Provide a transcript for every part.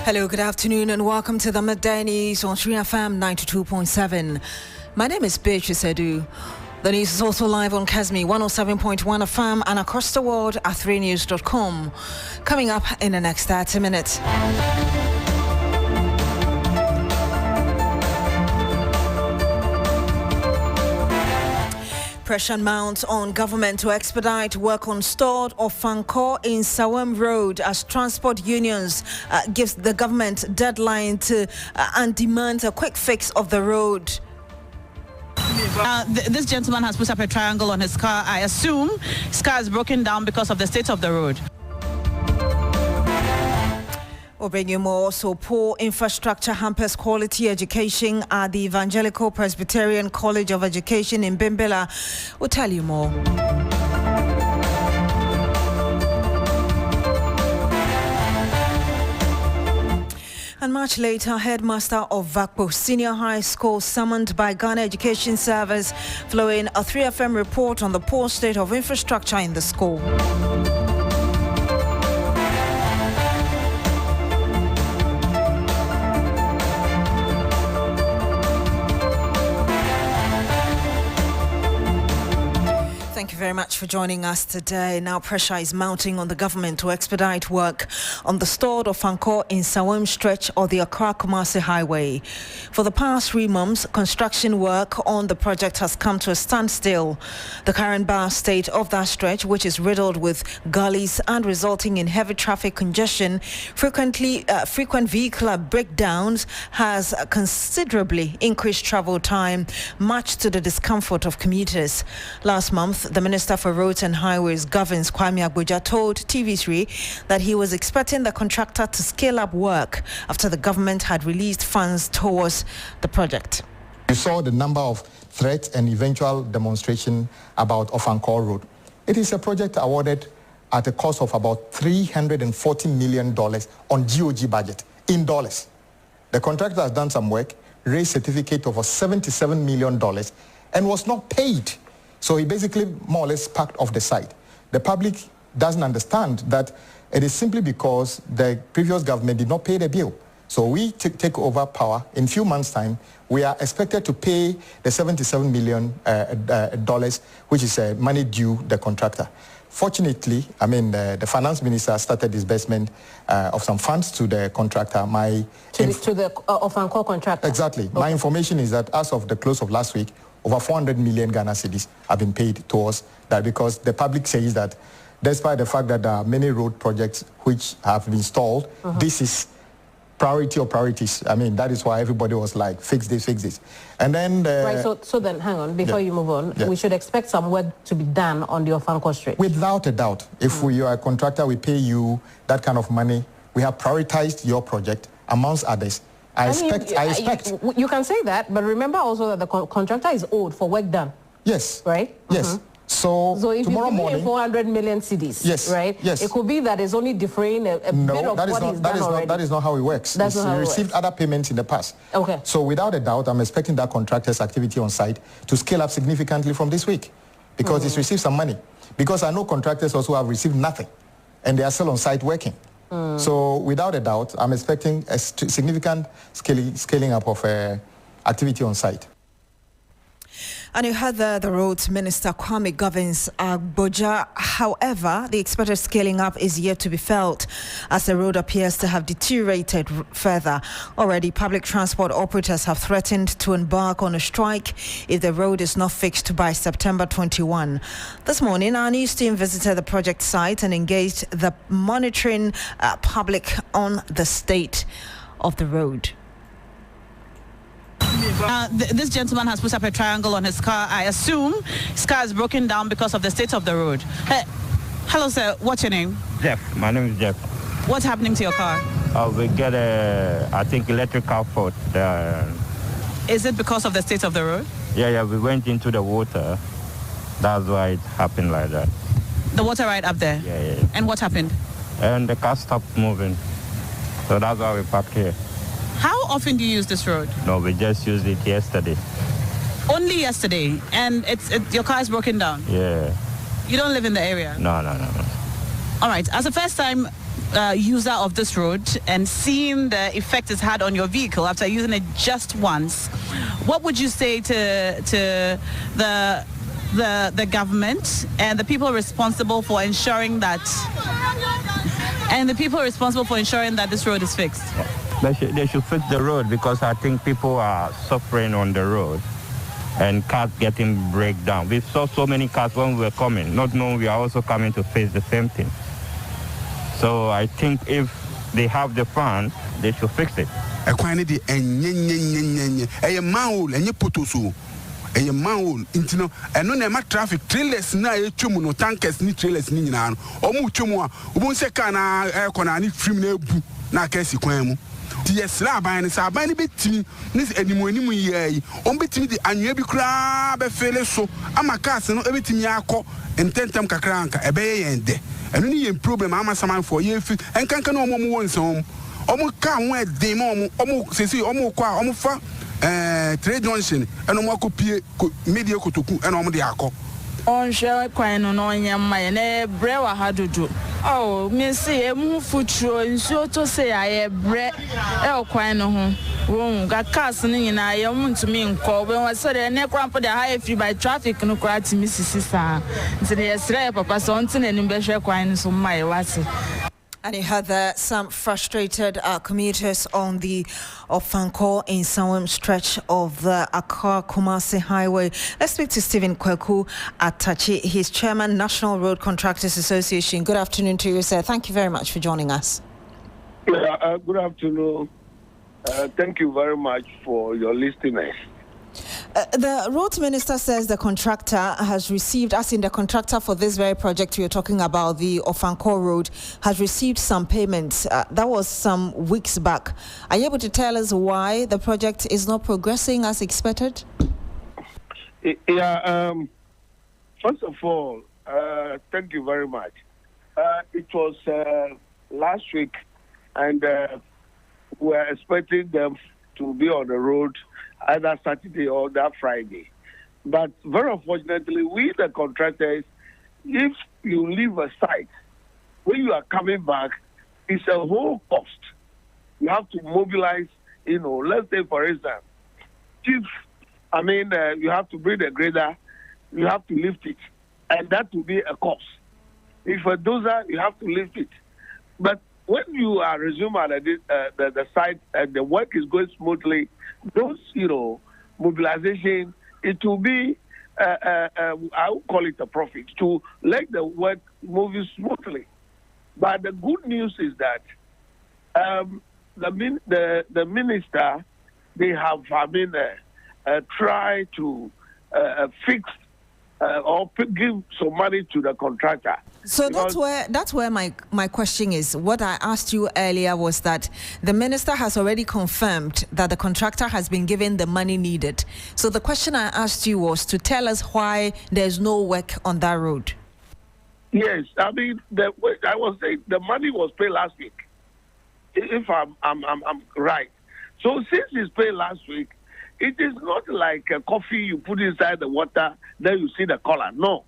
Hello, good afternoon, and welcome to the Midday News on 3FM 92.7. My name is Beatrice Adu. The news is also live on Kasmi 107.1 FM and across the world at 3news.com. Coming up in the next 30 minutes. Pressure mounts on government to expedite work on Stored or Fankor in Sawam Road as transport unions gives the government deadline to and demands a quick fix of the road. This gentleman has put up a triangle on his car. I assume his car is broken down because of the state of the road. We'll bring you more. So poor infrastructure hampers quality education at the Evangelical Presbyterian College of Education in Bimbilla. We'll tell you more. And much later, headmaster of Vakpo Senior High School summoned by Ghana Education Service following a 3FM report on the poor state of infrastructure in the school. Thank you very much for joining us today. Now pressure is mounting on the government to expedite work on the Stored or Fankor in Sawam stretch of the Accra-Kumasi Highway. For the past 3 months, construction work on the project has come to a standstill. The current bad state of that stretch, which is riddled with gullies and resulting in heavy traffic congestion, frequent vehicular breakdowns, has considerably increased travel time, much to the discomfort of commuters. Last month, the Minister for Roads and Highways, Governs Kwame Agboja, told TV3 that he was expecting the contractor to scale up work after the government had released funds towards the project. You saw the number of threats and eventual demonstration about Ofankor Road. It is a project awarded at a cost of about $340 million on GOG budget in dollars. The contractor has done some work, raised certificate of $77 million and was not paid. So he basically more or less packed off the site. The public doesn't understand that it is simply because the previous government did not pay the bill. So we take over power. In a few months' time, we are expected to pay the $77 million, which is money due the contractor. Fortunately, the finance minister started disbursement of some funds to the contractor. To the Ofankor contractor? Exactly. Okay. My information is that as of the close of last week, over 400 million Ghana cedis have been paid towards that, because the public says that despite the fact that there are many road projects which have been stalled, this is priority of priorities. That is why everybody was like, fix this, fix this. And then... Right, so then, hang on, before you move on, we should expect some work to be done on the Ofankor stretch? Without a doubt. If you are a contractor, we pay you that kind of money. We have prioritized your project amongst others. I expect. You can say that, but remember also that the contractor is owed for work done. Yes. Right? Yes. So if tomorrow you morning, 400 million cedis, yes, right? Yes. It could be that it's only deferring a bit of what is done already. That is not how it works. That's not how it works. Received other payments in the past. Okay. So without a doubt, I'm expecting that contractor's activity on site to scale up significantly from this week, because it's received some money. Because I know contractors also have received nothing, and they are still on site working. So without a doubt, I'm expecting a significant scaling up of activity on site. And you heard the Roads Minister Kwame Governs Agboja. However, the expected scaling up is yet to be felt as the road appears to have deteriorated further. Already, public transport operators have threatened to embark on a strike if the road is not fixed by September 21. This morning, our news team visited the project site and engaged the monitoring public on the state of the road. This gentleman has put up a triangle on his car. I assume his car is broken down because of the state of the road. Hello, sir. What's your name? Jeff. My name is Jeff. What's happening to your car? We get I think, electrical fault. Is it because of the state of the road? Yeah, we went into the water. That's why it happened like that. The water right up there? Yeah. And what happened? And the car stopped moving. So that's why we parked here. How often do you use this road? No, we just used it yesterday. Only yesterday? And your car is broken down? Yeah. You don't live in the area? No. All right. As a first-time user of this road and seeing the effect it's had on your vehicle after using it just once, what would you say to the government and the people responsible for ensuring that this road is fixed? They should fix the road, because I think people are suffering on the road and cars getting breakdown. We saw so many cars when we were coming, not knowing we are also coming to face the same thing. So I think if they have the fund, they should fix it. A manhole intino and no nema traffic trailers na echumu no tankers ni trailers ni nyina no omu chumu a obon se ka na ekona ni trim na ebu na kesi kwan mu ti yesra aban ni sa aban ni betimi ni animu yi on betimi di anwea bi kura be fele so ama cars no ebetimi akọ ententem kakra anka ebeye yende eno ni yen problem ama saman for ye fi enkanka no omo wonson omo ka ho edin omo sesi omo kwa omo fa trade junction and no copy media kotoku and on the akọ on share kwan no nyama na bre wa hadodo oh me say emu futuro nso to say aye bre kwan no ho won ga cars no nyina ye ntumi nkọ be wa say ne krampo de high free by traffic no kwara timi sisa nti ne yesre papa so ntine nim be hwe kwan no so mai wase. And you heard some frustrated commuters on the Ofankor in Sawam stretch of the Accra-Kumasi Highway. Let's speak to Stephen Kweku Atachi. He's Chairman, National Road Contractors Association. Good afternoon to you, sir. Thank you very much for joining us. Yeah, good afternoon. Thank you very much for your listeners. The roads minister says the contractor has received, as in the contractor for this very project we are talking about, the Ofankor Road, has received some payments. That was some weeks back. Are you able to tell us why the project is not progressing as expected? Yeah, first of all, thank you very much. It was last week, and we were expecting them to be on the road either Saturday or that Friday. But very unfortunately, we the contractors, if you leave a site, when you are coming back, it's a whole cost. You have to mobilize, let's say for instance, you have to bring a grader, you have to lift it, and that will be a cost. If a dozer, you have to lift it. But when you are resuming at the site and the work is going smoothly, those, mobilization, it will be, I would call it a profit, to let the work move smoothly. But the good news is that the minister, they have, tried to fix or give some money to the contractor. So that's where my question is. What I asked you earlier was that the minister has already confirmed that the contractor has been given the money needed. So the question I asked you was to tell us why there's no work on that road. Yes, I was saying the money was paid last week, if I'm right. So since it's paid last week, it is not like a coffee you put inside the water, then you see the color. No.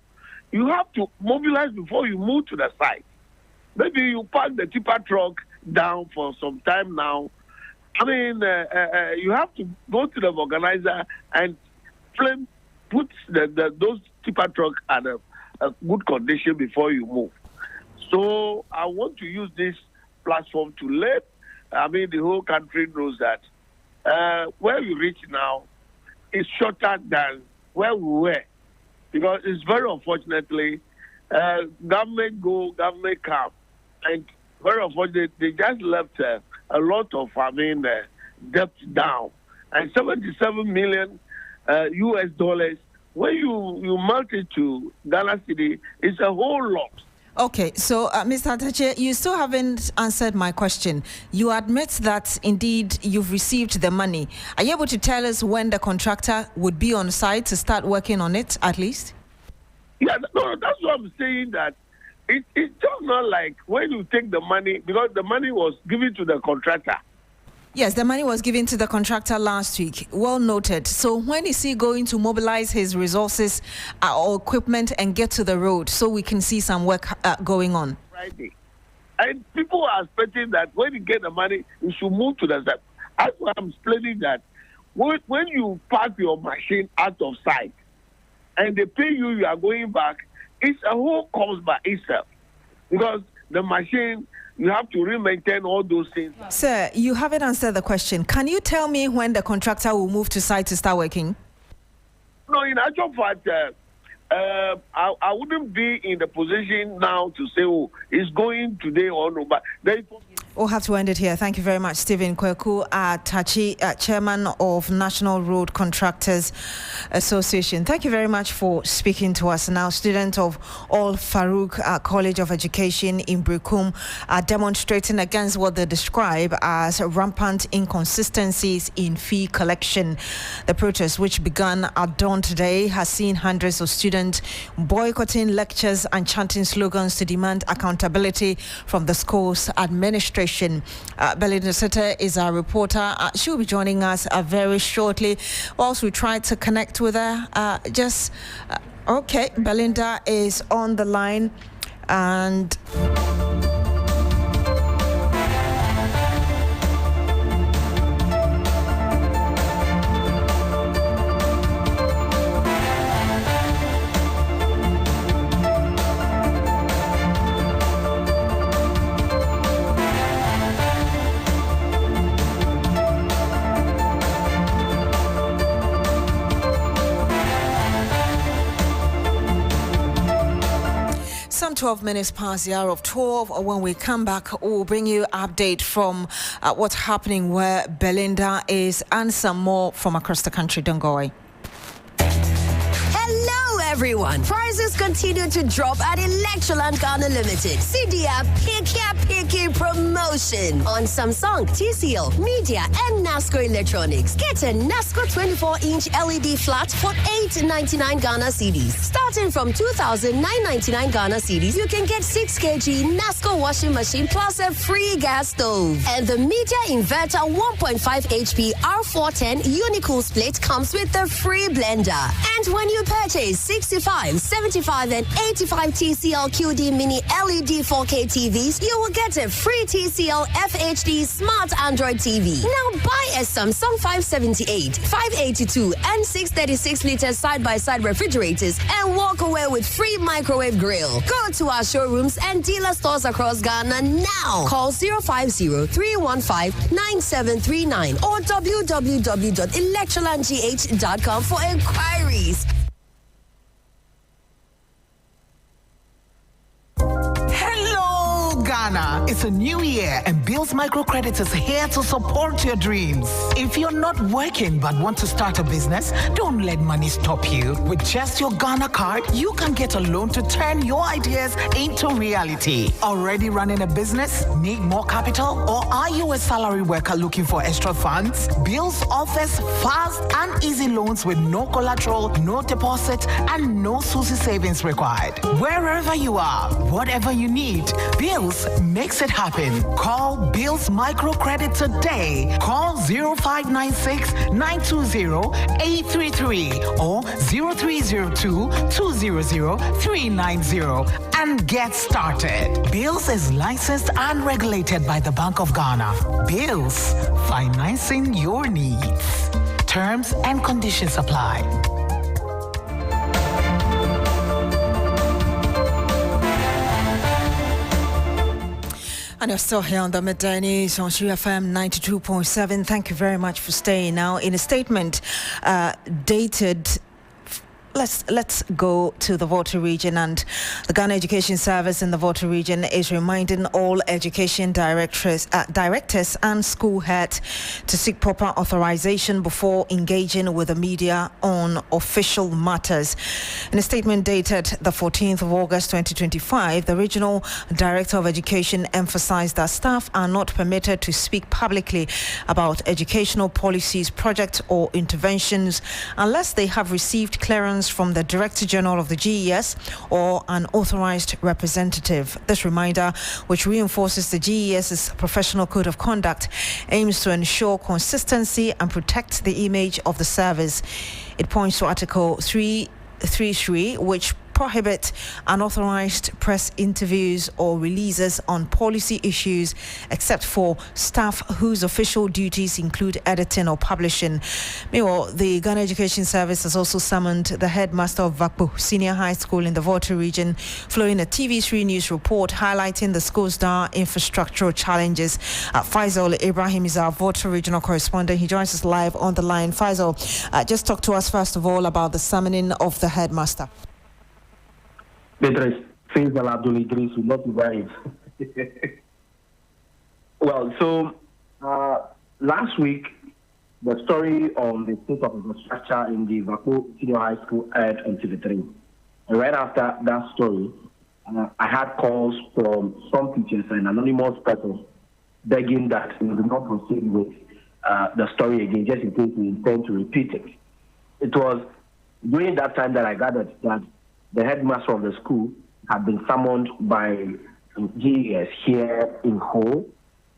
You have to mobilize before you move to the site. Maybe you park the tipper truck down for some time now. You have to go to the organizer and put those tipper trucks at a good condition before you move. So I want to use this platform to let the whole country knows that where we reach now is shorter than where we were. Because it's very unfortunately, government go, government come. And very unfortunately, they just left a lot of, debt down. And 77 million US dollars, when you melt it to Ghana City, it's a whole lot. Okay, so Mr. Atachi, you still haven't answered my question. You admit that indeed you've received the money. Are you able to tell us when the contractor would be on site to start working on it, at least? Yeah, no, that's what I'm saying, that it's just not like when you take the money, because the money was given to the contractor. Yes, the money was given to the contractor last week. Well noted. So when is he going to mobilize his resources or equipment and get to the road so we can see some work going on? Friday. And people are expecting that when you get the money, you should move to the step. That's why I'm explaining that when you park your machine out of sight and they pay you, you are going back, it's a whole cost by itself. Because the machine, you have to re-maintain all those things. Sir, you haven't answered the question. Can you tell me when the contractor will move to site to start working? No, in actual fact, I wouldn't be in the position now to say, oh, it's going today or no, but we'll have to end it here. Thank you very much, Stephen Kweku Tachi, Chairman of National Road Contractors Association. Thank you very much for speaking to us. Now, students of Al Farouk College of Education in Brikum are demonstrating against what they describe as rampant inconsistencies in fee collection. The protest, which began at dawn today, has seen hundreds of students boycotting lectures and chanting slogans to demand accountability from the school's administration. Belinda Sutter is our reporter. She'll be joining us very shortly. Whilst we try to connect with her, okay, Belinda is on the line and... Some 12 minutes past the hour of 12. When we come back, we'll bring you an update from what's happening where Belinda is and some more from across the country. Don't go away. Hello, everyone. Prices continue to drop at Electroland Ghana Limited. CDA Picky promotion on Samsung, TCL, Media, and NASCO Electronics. Get a NASCO 24-inch LED flat for $899 Ghana cedis. Starting from 2,999 Ghana cedis, you can get 6 kg NASCO washing machine plus a free gas stove. And the Media Inverter 1.5 HP R410 Unicool split comes with a free blender. And when you purchase 65, 75, and 85 TCL QD Mini LED 4K TVs, you will get a free TCL FHD Smart Android TV. Now buy a Samsung 578, 582, and 636-liter side-by-side refrigerators and walk away with free microwave grill. Go to our showrooms and dealer stores across Ghana now. Call 050-315-9739 or www.electrolandgh.com for inquiries. Ghana. It's a new year and Bills Microcredit is here to support your dreams. If you're not working but want to start a business, don't let money stop you. With just your Ghana card, you can get a loan to turn your ideas into reality. Already running a business? Need more capital? Or are you a salary worker looking for extra funds? Bills offers fast and easy loans with no collateral, no deposit, and no SUSI savings required. Wherever you are, whatever you need, Bills makes it happen. Call Bills Microcredit today. Call 0596-920-833 or 0302-200-390 and get started. Bills is licensed and regulated by the Bank of Ghana. Bills, financing your needs. Terms and conditions apply. And you're still here on the Midday News on FM 92.7. Thank you very much for staying. Now, in a statement dated... Let's go to the Volta region, and the Ghana Education Service in the Volta region is reminding all education directors and school heads to seek proper authorization before engaging with the media on official matters. In a statement dated the 14th of August 2025, the Regional Director of Education emphasized that staff are not permitted to speak publicly about educational policies, projects or interventions unless they have received clearance from the Director General of the GES or an authorized representative. This reminder, which reinforces the GES's professional code of conduct, aims to ensure consistency and protect the image of the service. It points to Article 333, which prohibit unauthorized press interviews or releases on policy issues except for staff whose official duties include editing or publishing. Meanwhile, the Ghana Education Service has also summoned the headmaster of Vakpo Senior High School in the Volta region following a TV3 news report highlighting the school's dire infrastructural challenges. Faisal Ibrahim is our Volta regional correspondent. He joins us live on the line. Faisal, just talk to us first of all about the summoning of the headmaster. Beatrice Adu Idris will not arrive. Well, so last week, the story on the state of infrastructure in the Vakpo Senior High School aired on TV3. And right after that story, I had calls from some teachers and anonymous persons begging that we do not proceed with the story again, just in case we intend to repeat it. It was during that time that I gathered that the headmaster of the school had been summoned by GES here in Ho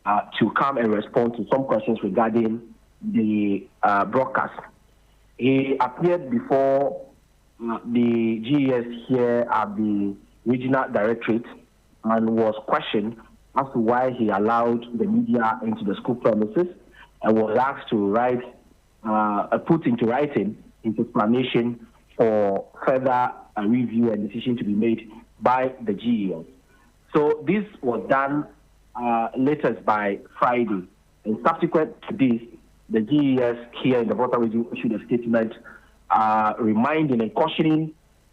to come and respond to some questions regarding the broadcast. He appeared before the GES here at the regional directorate and was questioned as to why he allowed the media into the school premises and was asked to write, put into writing his explanation for further review and decision to be made by the GES. So this was done latest by Friday. And subsequent to this, the GES here in the Volta region issued a statement reminding and cautioning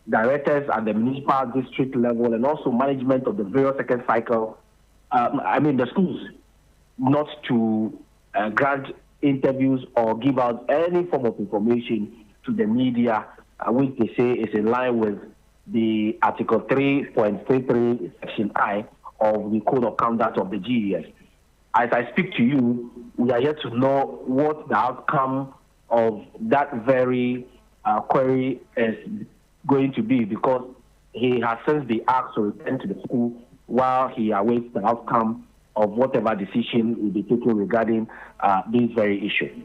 directors at the municipal district level and also management of the various second cycle, the schools, not to grant interviews or give out any form of information to the media, which they say is in line with the Article 3.33 Section I of the Code of Conduct of the GES. As I speak to you, we are yet to know what the outcome of that very query is going to be, because he has since been asked to return to the school while he awaits the outcome of whatever decision will be taken regarding this very issue.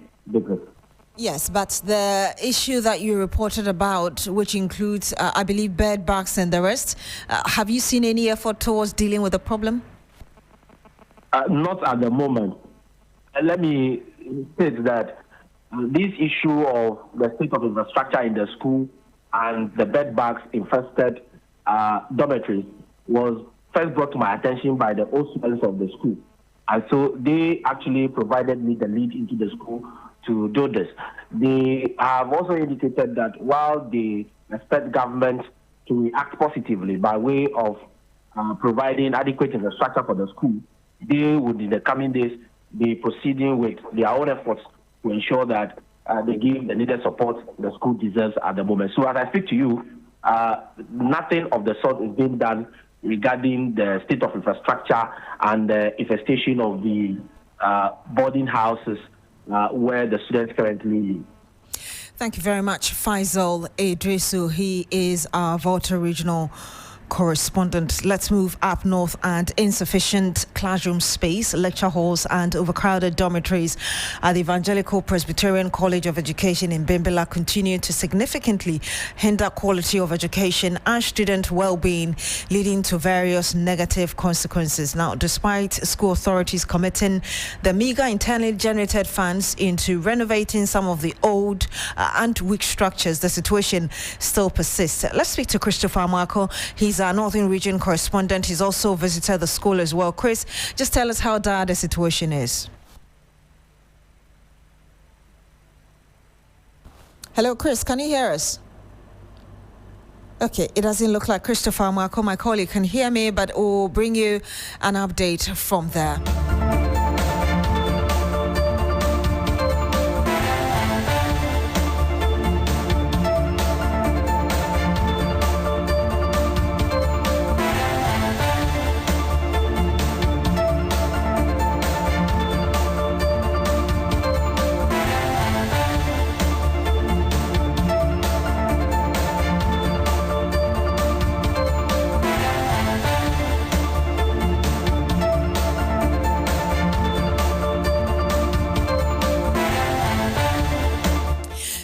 Yes, but the issue that you reported about, which includes, I believe, bed bugs and the rest, have you seen any effort towards dealing with the problem? Not at the moment. Let me state that this issue of the state of infrastructure in the school and the bed bugs infested dormitories was first brought to my attention by the old students of the school. And so they actually provided me the lead into the school to do this. They have also indicated that while they expect government to react positively by way of providing adequate infrastructure for the school, they would in the coming days be proceeding with their own efforts to ensure that they give the needed support the school deserves at the moment. So as I speak to you, nothing of the sort is being done regarding the state of infrastructure and the infestation of the boarding houses where the students currently live. Thank you very much, Faisal Idrisu. He is our Volta regional correspondent. Let's move up north. And insufficient classroom space, lecture halls and overcrowded dormitories at the Evangelical Presbyterian College of Education in Bimbilla continue to significantly hinder quality of education and student well-being, leading to various negative consequences. Now, despite school authorities committing the meager internally generated funds into renovating some of the old and weak structures, the situation still persists. Let's speak to Christopher Marco. He's our Northern Region correspondent. He's also visited the school as well. Chris, just tell us how dire the situation is. Hello, Chris, can you hear us? Okay, it doesn't look like Christopher Marco, my colleague, can hear me, but we'll bring you an update from there.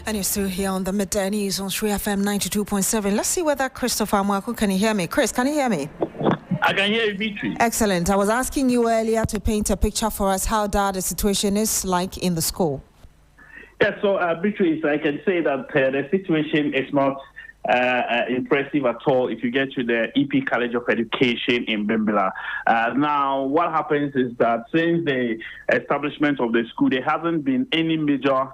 And you're still here on the midday news on 3FM 92.7. Let's see whether Christopher Mwako can you hear me. Chris, can you hear me? I can hear you, Beatrice. Excellent. I was asking you earlier to paint a picture for us how the situation is like in the school. Yeah, so Beatrice, I can say that the situation is not impressive at all if you get to the EP College of Education in Bimbilla. Now, what happens is that since the establishment of the school, there hasn't been any major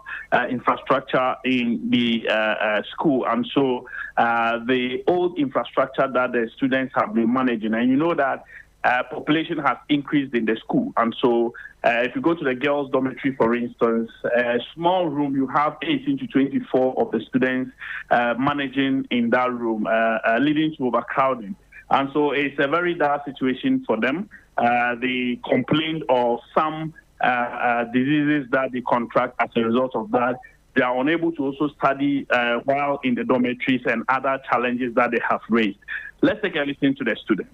infrastructure in the school. And so the old infrastructure that the students have been managing, and you know that population has increased in the school. And so if you go to the girls' dormitory, for instance, a small room, you have 18 to 24 of the students managing in that room, leading to overcrowding. And so it's a very dire situation for them. They complained of some diseases that they contract as a result of that. They are unable to also study while in the dormitories and other challenges that they have raised. Let's take a listen to the students.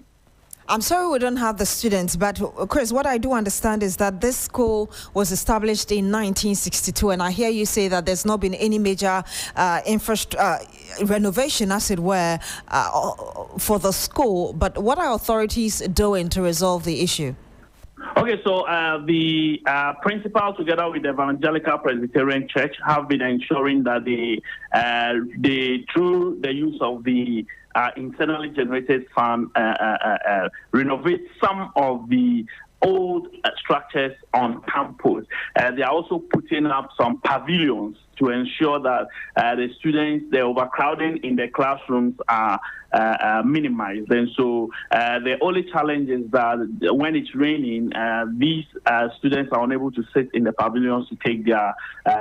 I'm sorry we don't have the students, but Chris, what I do understand is that this school was established in 1962, and I hear you say that there's not been any major renovation, as it were, for the school. But what are authorities doing to resolve the issue? Okay, so the principal, together with the Evangelical Presbyterian Church, have been ensuring that they through the use of the internally generated fund, renovate some of the old structures on campus. They are also putting up some pavilions to ensure that the students, the overcrowding in the classrooms are minimized. And so the only challenge is that when it's raining, these students are unable to sit in the pavilions to take their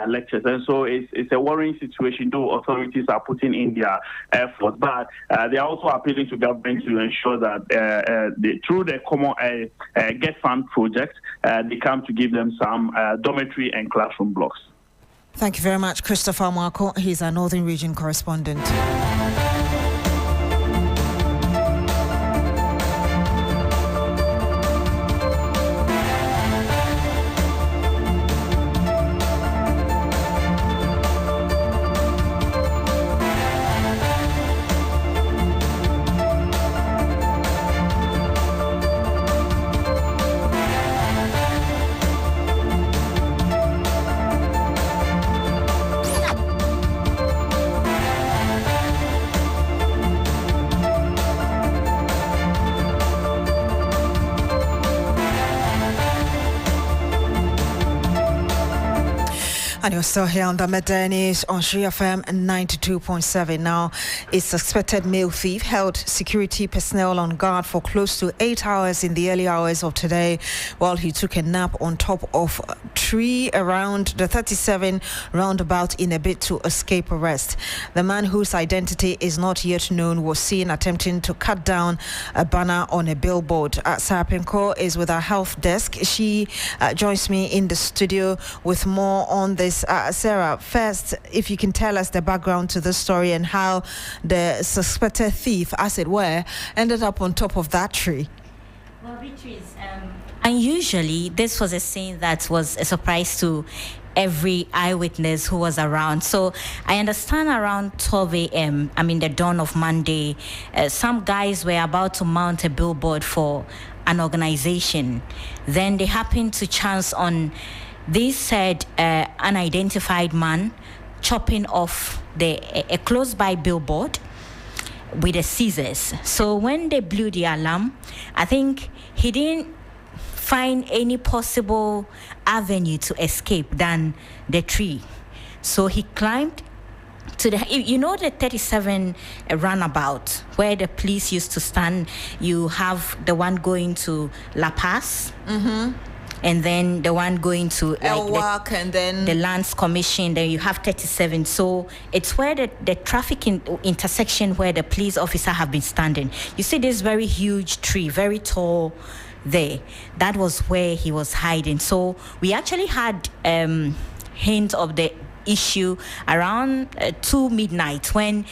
lectures. And so it's a worrying situation, though authorities are putting in their effort. But they are also appealing to government to ensure that through the common Get Fund project, they come to give them some dormitory and classroom blocks. Thank you very much, Christopher Mwako. He's our Northern Region correspondent. And you're still here on the midday news on 3FM 92.7. Now, a suspected male thief held security personnel on guard for close to 8 hours in the early hours of today while he took a nap on top of a tree around the 37 roundabout in a bid to escape arrest. The man, whose identity is not yet known, was seen attempting to cut down a banner on a billboard. Sarah Penko is with our health desk. She joins me in the studio with more on this. Sarah, first, if you can tell us the background to the story and how the suspected thief, as it were, ended up on top of that tree. Well, Beatrice, unusually, this was a scene that was a surprise to every eyewitness who was around. So I understand around 12 a.m., the dawn of Monday, some guys were about to mount a billboard for an organization. Then they happened to chance on this said unidentified man chopping off a close-by billboard with the scissors. So when they blew the alarm, I think he didn't find any possible avenue to escape than the tree. So he climbed to the 37 runabout where the police used to stand. You have the one going to La Paz. Mm-hmm. And then the one going to and then the Lands Commission. Then you have 37. So it's where the traffic intersection where the police officer have been standing. You see this very huge tree, very tall there. That was where he was hiding. So we actually had hint of the issue around 2 midnight when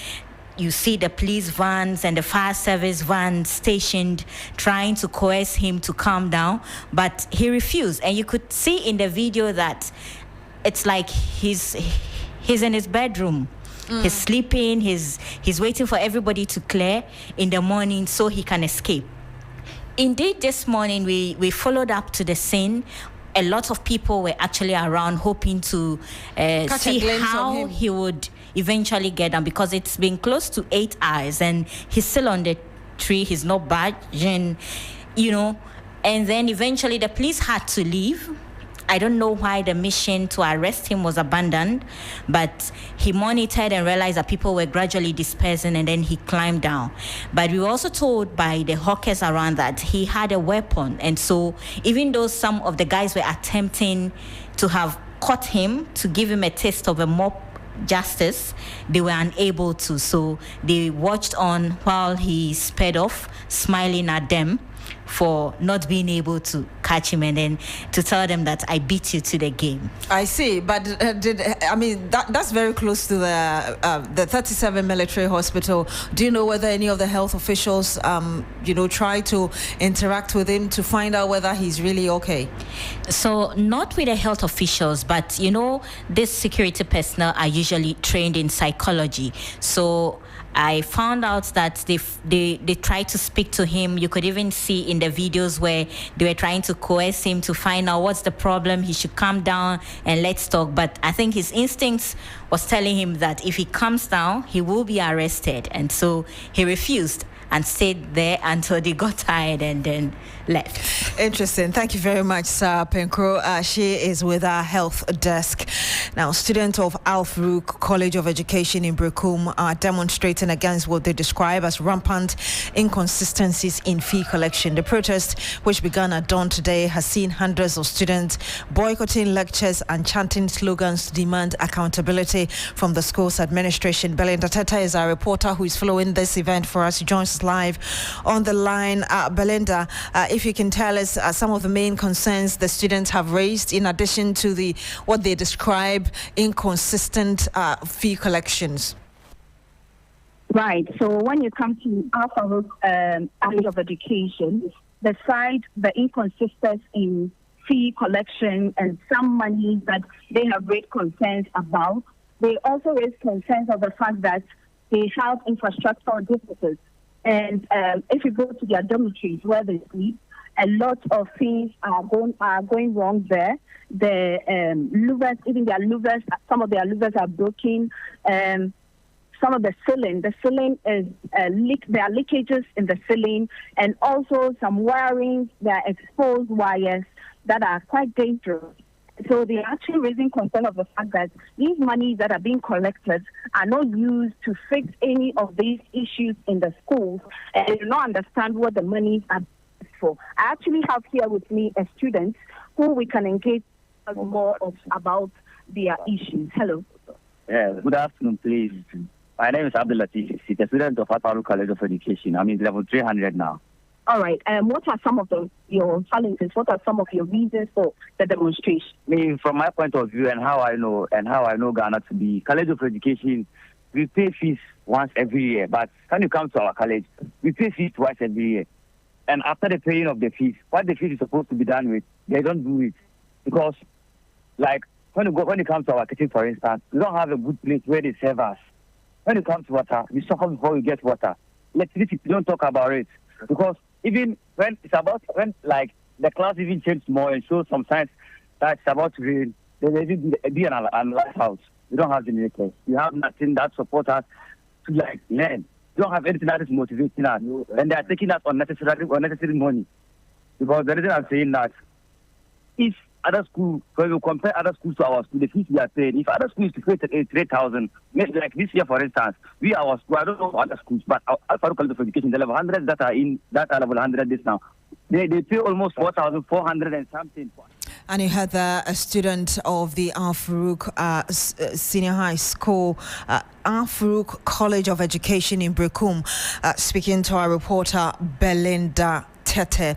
you see the police vans and the fire service vans stationed trying to coerce him to calm down, but he refused. And you could see in the video that it's like he's He's in his bedroom. He's sleeping. He's waiting for everybody to clear in the morning so he can escape. Indeed, this morning we followed up to the scene. A lot of people were actually around hoping to see how he would eventually get down, because it's been close to 8 hours and he's still on the tree. He's not budging, and then eventually the police had to leave. I don't know why the mission to arrest him was abandoned, but he monitored and realized that people were gradually dispersing, and then he climbed down. But we were also told by the hawkers around that he had a weapon, and so even though some of the guys were attempting to have caught him to give him a taste of a mob justice, they were unable to. So they watched on while he sped off, smiling at them for not being able to catch him, and then to tell them that I beat you to the game. I see, but that's very close to the 37 military hospital. Do you know whether any of the health officials, try to interact with him to find out whether he's really okay? So not with the health officials, but these security personnel are usually trained in psychology. So I found out that they tried to speak to him. You could even see in the videos where they were trying to coerce him to find out what's the problem. He should calm down and let's talk. But I think his instincts was telling him that if he calms down, he will be arrested. And so he refused and stayed there until they got tired and then left. Interesting. Thank you very much, Sarah Penkro. She is with our health desk. Now, students of Al Farouk College of Education in Brekum are demonstrating against what they describe as rampant inconsistencies in fee collection. The protest, which began at dawn today, has seen hundreds of students boycotting lectures and chanting slogans to demand accountability from the school's administration. Belinda Teta is our reporter who is following this event for us. She joins us live on the line. Belinda, if you can tell us some of the main concerns the students have raised in addition to what they describe inconsistent fee collections. Right. So when you come to Al Farouk College of Education, besides the inconsistency in fee collection and some money that they have raised concerns about, they also raise concerns of the fact that they have infrastructural deficits. And if you go to their dormitories where they sleep, a lot of things are going wrong there. The louvers, even their louvers, some of their louvers are broken. Some of the ceiling is there are leakages in the ceiling, and also some wirings, there are exposed wires that are quite dangerous. So they are actually raising concern of the fact that these monies that are being collected are not used to fix any of these issues in the schools, and they do not understand what the monies are for. I actually have here with me a student who we can engage more about their issues. Hello. Yeah, good afternoon, please. My name is Abdul Latif, a student of Al Farouk College of Education. I'm in level 300 now. All right. What are some of your challenges? What are some of your reasons for the demonstration? From my point of view and how I know Ghana to be, College of Education, we pay fees once every year. But when you come to our college, we pay fees twice every year. And after the paying of the fees, what the fees is supposed to be done with, they don't do it. Because, like, when you come to our kitchen, for instance, we don't have a good place where they serve us. When you come to water, we suffer before we get water. Electricity, we don't talk about it. Because even when like the class even changes more and shows some signs that it's about to rain, there will even be an lighthouse. We don't have generators. We have nothing that supports us to like learn. We don't have anything that is motivating us. And they are taking us unnecessary money. Because the reason I'm saying that, if other schools, when we compare other schools to our school, the fees we are paying, if other schools to pay 3,000, like this year, for instance, our school, I don't know other schools, but Al Farouk College of Education, the level 100 that are level 100 this now, they pay almost 4,400 and something. And you had a student of the Al Farouk Senior High School, Al Farouk College of Education in Brekum, speaking to our reporter Belinda Tete.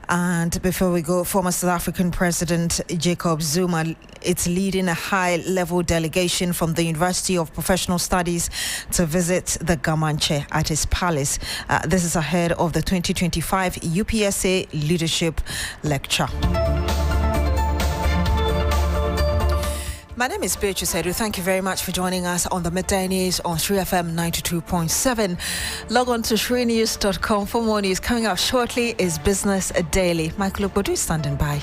And before we go, former South African President Jacob Zuma is leading a high-level delegation from the University of Professional Studies to visit the Gamanche at his palace. This is ahead of the 2025 UPSA Leadership Lecture. My name is Beatrice Adu. Thank you very much for joining us on the Midday News on 3FM 92.7. Log on to shrinews.com for more news. Coming up shortly is Business Daily. Michael Obodu is standing by.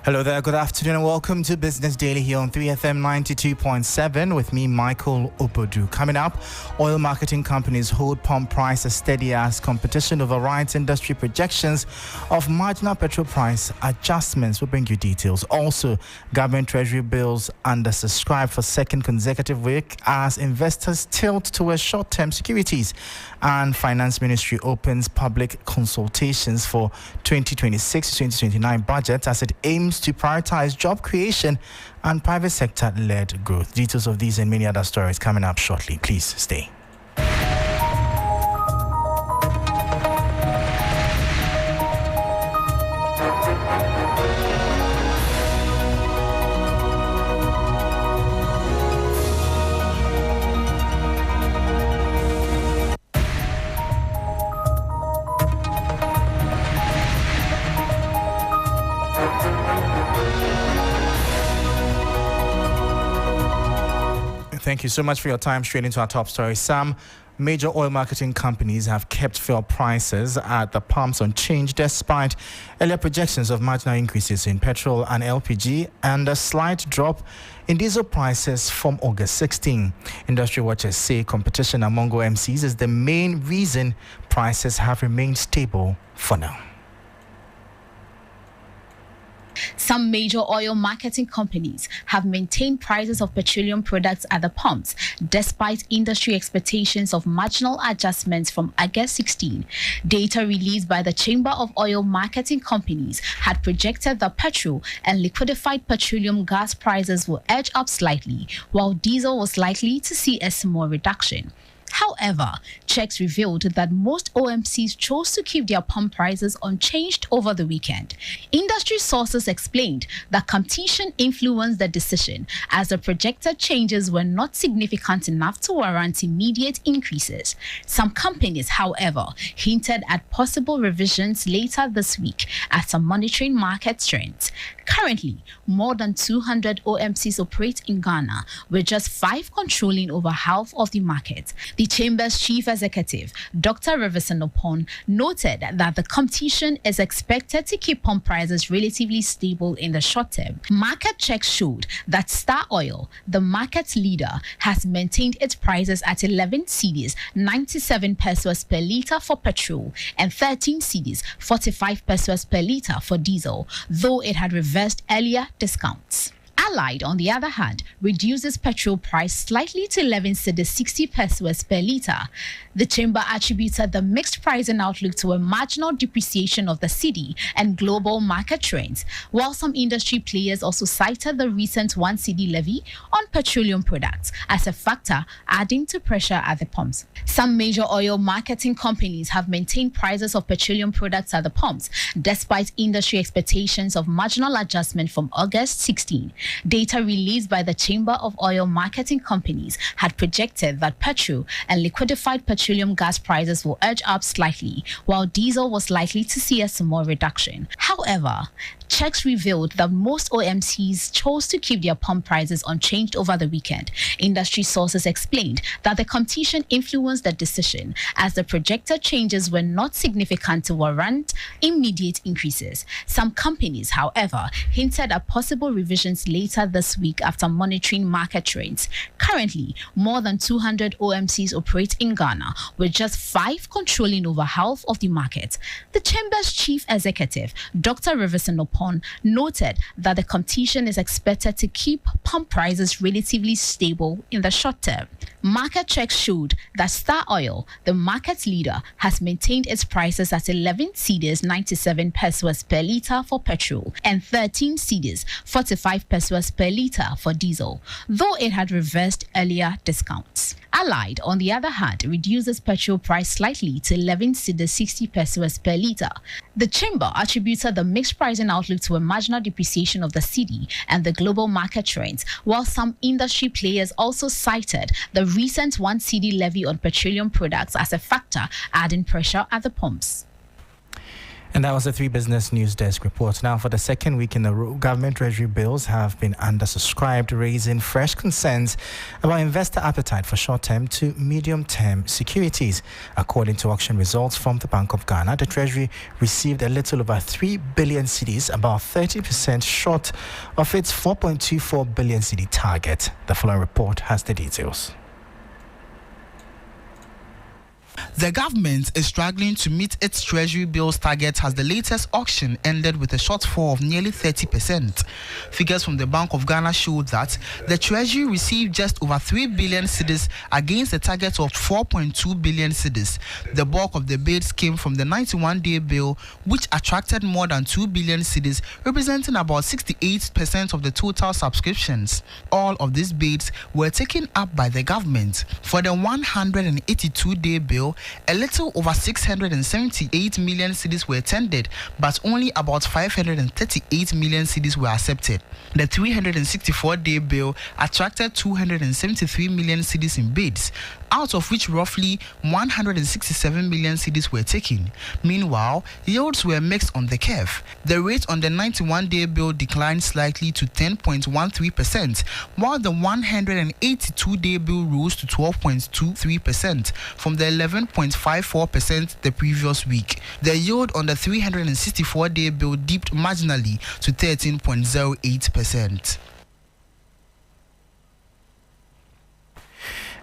Hello there, good afternoon and welcome to Business Daily here on 3FM 92.7 with me, Michael Obodu. Coming up, oil marketing companies hold pump prices steady as competition overrides industry projections of marginal petrol price adjustments. We'll bring you details. Also, government treasury bills undersubscribed for second consecutive week as investors tilt towards short-term securities. And Finance Ministry opens public consultations for 2026-2029 budget as it aims to prioritize job creation and private sector-led growth. Details of these and many other stories coming up shortly. Please stay. Thank you so much for your time. Straight into our top story. Some major oil marketing companies have kept fuel prices at the pumps unchanged despite earlier projections of marginal increases in petrol and LPG and a slight drop in diesel prices from August 16. Industry watchers say competition among OMCs is the main reason prices have remained stable for now. Some major oil marketing companies have maintained prices of petroleum products at the pumps, despite industry expectations of marginal adjustments from August 16. Data released by the Chamber of Oil Marketing Companies had projected that petrol and liquefied petroleum gas prices will edge up slightly, while diesel was likely to see a small reduction. However, checks revealed that most OMCs chose to keep their pump prices unchanged over the weekend. Industry sources explained that competition influenced the decision, as the projected changes were not significant enough to warrant immediate increases. Some companies, however, hinted at possible revisions later this week after monitoring market trends. Currently, more than 200 OMCs operate in Ghana, with just 5 controlling over half of the market. The Chamber's chief executive, Dr. Riverson Opon, noted that the competition is expected to keep pump prices relatively stable in the short term. Market checks showed that Star Oil, the market leader, has maintained its prices at 11 cedis, 97 pesos per litre for petrol, and 13 cedis, 45 pesos per litre for diesel, though it had reversed earlier discounts. Allied, on the other hand, reduces petrol price slightly to 11 cedis 60 pesos per litre. The chamber attributed the mixed pricing outlook to a marginal depreciation of the cedi and global market trends, while some industry players also cited the recent 1 cedi levy on petroleum products as a factor adding to pressure at the pumps. Some major oil marketing companies have maintained prices of petroleum products at the pumps, despite industry expectations of marginal adjustment from August 16. Data released by the Chamber of Oil Marketing Companies had projected that petrol and liquefied petroleum gas prices will edge up slightly, while diesel was likely to see a small reduction. However, Checks revealed that most OMCs chose to keep their pump prices unchanged over the weekend. Industry sources explained that the competition influenced the decision, as the projected changes were not significant to warrant immediate increases. Some companies, however, hinted at possible revisions later this week after monitoring market trends. Currently, more than 200 OMCs operate in Ghana, with just 5 controlling over half of the market. The Chamber's chief executive, Dr. Riverson Opon, noted that the competition is expected to keep pump prices relatively stable in the short term. Market checks showed that Star Oil, the market leader, has maintained its prices at 11 cedis 97 pesos per litre for petrol and 13 cedis 45 pesos per litre for diesel, though it had reversed earlier discounts. Allied, on the other hand, reduces petrol price slightly to 11 cedis 60 pesos per litre. The chamber attributed the mixed pricing outlook to a marginal depreciation of the cedi and the global market trends, while some industry players also cited the recent 1 cedi levy on petroleum products as a factor adding pressure at the pumps. And that was the 3 Business News Desk report. Now, for the second week in a row, government treasury bills have been undersubscribed, raising fresh concerns about investor appetite for short-term to medium-term securities. According to auction results from the Bank of Ghana, the treasury received a little over 3 billion cedis, about 30% short of its 4.24 billion cedi target. The following report has the details. The government is struggling to meet its treasury bills target as the latest auction ended with a shortfall of nearly 30%. Figures from the Bank of Ghana showed that the treasury received just over 3 billion cedis against a target of 4.2 billion cedis. The bulk of the bids came from the 91-day bill, which attracted more than 2 billion cedis, representing about 68% of the total subscriptions. All of these bids were taken up by the government. For the 182-day bill, a little over 678 million cedis were tendered, but only about 538 million cedis were accepted. The 364-day bill attracted 273 million cedis in bids, out of which roughly 167 million cedis were taken. Meanwhile, yields were mixed on the curve. The rate on the 91-day bill declined slightly to 10.13%, while the 182-day bill rose to 12.23% from the 11.54% the previous week. The yield on the 364-day bill dipped marginally to 13.08%.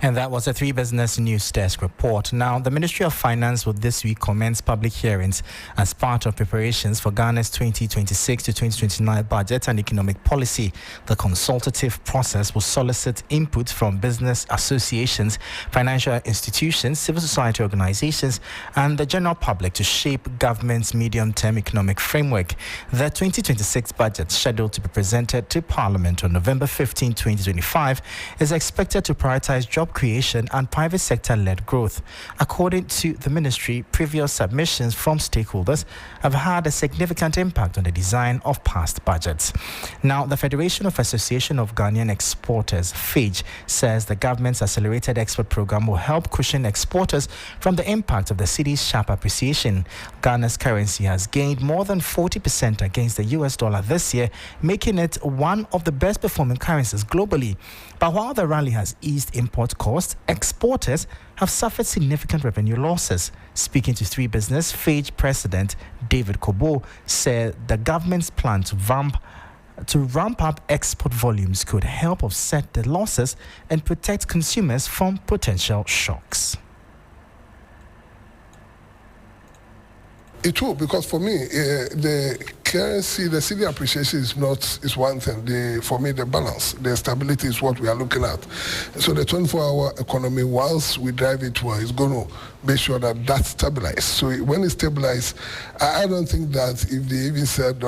And that was a 3 Business News Desk report. Now, the Ministry of Finance will this week commence public hearings as part of preparations for Ghana's 2026 to 2029 budget and economic policy. The consultative process will solicit input from business associations, financial institutions, civil society organizations, and the general public to shape government's medium-term economic framework. The 2026 budget, scheduled to be presented to Parliament on November 15, 2025, is expected to prioritize job creation and private sector-led growth. According to the ministry, previous submissions from stakeholders have had a significant impact on the design of past budgets. Now, the Federation of Association of Ghanaian Exporters, FAGE, says the government's accelerated export program will help cushion exporters from the impact of the cedi's sharp appreciation. Ghana's currency has gained more than 40% against the US dollar this year, making it one of the best performing currencies globally. But while the rally has eased import costs, exporters have suffered significant revenue losses. Speaking to 3 Business, FAGE President David Kobo said the government's plan to ramp up export volumes could help offset the losses and protect consumers from potential shocks. It will, because for me, the currency, the cedi appreciation is one thing. For me, the balance, the stability is what we are looking at. So the 24-hour economy, once we drive it well, is going to make sure that stabilizes. So when it stabilizes, I don't think that if they even said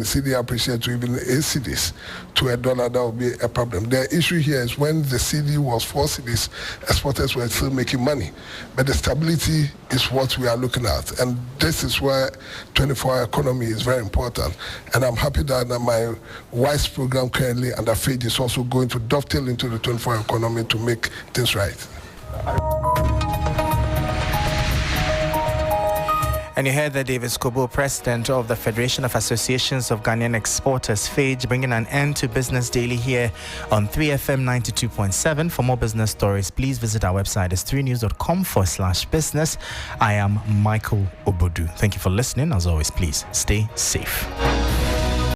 cedi appreciate to even 8 cedis to $1, that would be a problem. The issue here is when the cedi was 4 cedis, exporters were still making money. But the stability is what we are looking at. And this is where 24-hour economy is very important. And I'm happy that my WISE program currently under FAGE is also going to dovetail into the 24-hour economy to make things right. And you heard that David Skobo, president of the Federation of Associations of Ghanaian Exporters, FAGE, bringing an end to Business Daily here on 3FM 92.7. For more business stories, please visit our website. It's 3news.com/business. I am Michael Obodu. Thank you for listening. As always, please stay safe.